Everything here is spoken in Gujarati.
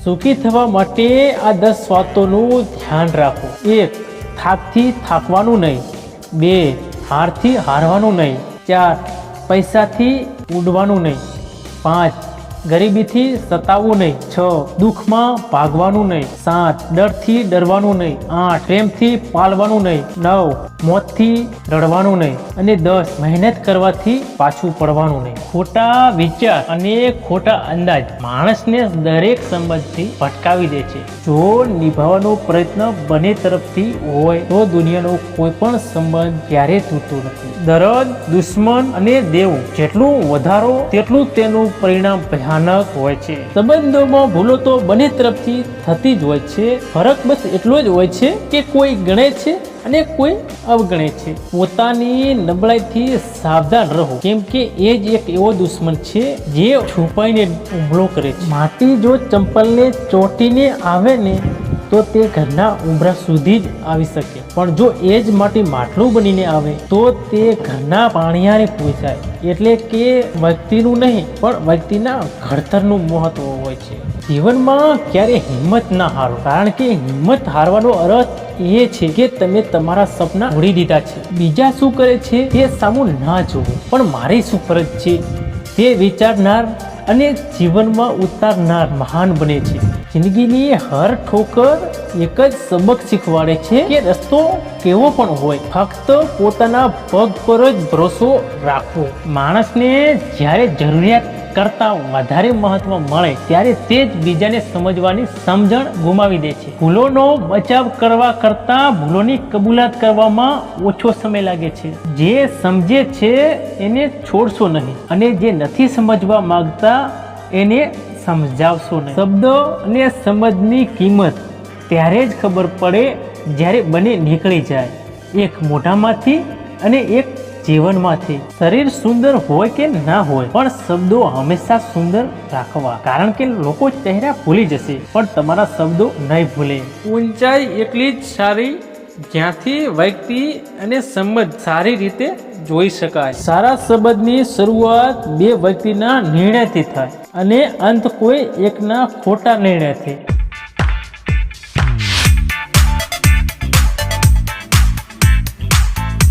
સુખી થવા માટે આ 10 વાતોનું ધ્યાન રાખો. 1. થાકથી થાકવાનું નહીં. 2. હારથી હારવાનું નહીં. 4. પૈસાથી ઉડવાનું નહીં. 5. ગરીબીથી સતાવવું નહીં. 6. દુઃખમાં ભાગવાનું નહીં. 7. ડરથી ડરવાનું નહીં. 8. પ્રેમથી પાળવાનું નહીં. 9. મોતથી રડવાનું નહીં. અને 10. મહેનત કરવાથી પાછું પડવાનું નહીં. ખોટા વિચાર અને ખોટા અંદાજ માણસને દરેક સંબંધથી ભટકાવી દે છે. જો નિભાવવાનો પ્રયત્ન બંને તરફથી હોય તો દુનિયાનો કોઈ પણ સંબંધ ક્યારેય તૂટતો નથી. દરદ, દુશ્મન અને દેવું જેટલું વધારો તેટલું તેનું પરિણામ ભયાનક હોય છે. સંબંધોમાં ભૂલો તો બંને તરફથી થતી જ હોય છે. ફરક બસ એટલો જ હોય છે કે કોઈ ગણે છે અને કોઈ અવગણે છે. પોતાની નબળાઈથી સાવધાન રહો, કેમ કે એ જ એક એવો દુશ્મન છે જે છુપાઈને હુમલો કરે છે. માટી જો ચંપલને ચોટીને આવે ને તો તે ઘરના ઉંબરા સુધી જ આવી શકે, પણ જો એ જ માટી માટલું બનીને આવે તો તે ઘરના પાણિયારે પહોંચાય. એટલે કે વ્યક્તિનું નહીં પણ વ્યક્તિના ઘડતરનું મહત્વ હોય છે. જીવનમાં ક્યારે હિંમત ના હારો, કારણ કે હિંમત હારવાનો અર્થ એ છે કે તમે તમારા સપના છોડી દીધા છે. બીજા શું કરે છે તે સામું ના જોવું, પણ મારી શું ફરજ છે તે વિચારનાર અને જીવનમાં ઉતારનાર મહાન બને છે. જિંદગીની હર ઠોકર એક જ સબક શીખવાડે છે કે રસ્તો કેવો પણ હોય, ફક્ત પોતાના પગ પર જ ભરોસો રાખવો. માણસને જ્યારે જરૂરિયાત કરતા વધારે મહત્વ મળે ત્યારે તે જ બીજાને સમજવાની સમજણ ગુમાવી દે છે. ભૂલોનો બચાવ કરવા કરતા ભૂલોની કબૂલાત કરવામાં ઓછો સમય લાગે છે. જે સમજે છે એને છોડશો નહીં, અને જે નથી સમજવા માંગતા એને સમજાવશો નહીં. શબ્દ અને સમજની કિંમત ત્યારે જ ખબર પડે જ્યારે બંને નીકળી જાય, એક મોઢામાંથી અને એક જીવનમાંથી. શરીર સુંદર હોય કે ના હોય, પણ શબ્દો હંમેશા સુંદર રાખવા, કારણ કે લોકો ચહેરા ભૂલી જશે પણ તમારા શબ્દો નહીં ભૂલે. ઊંચાઈ એટલી જ સારી જ્યાંથી વ્યક્તિ અને સંબંધ સારી રીતે જોઈ શકાય. સારા સંબંધની શરૂઆત બે વ્યક્તિના નિર્ણયથી થાય અને અંત કોઈ એકના ખોટા નિર્ણયથી.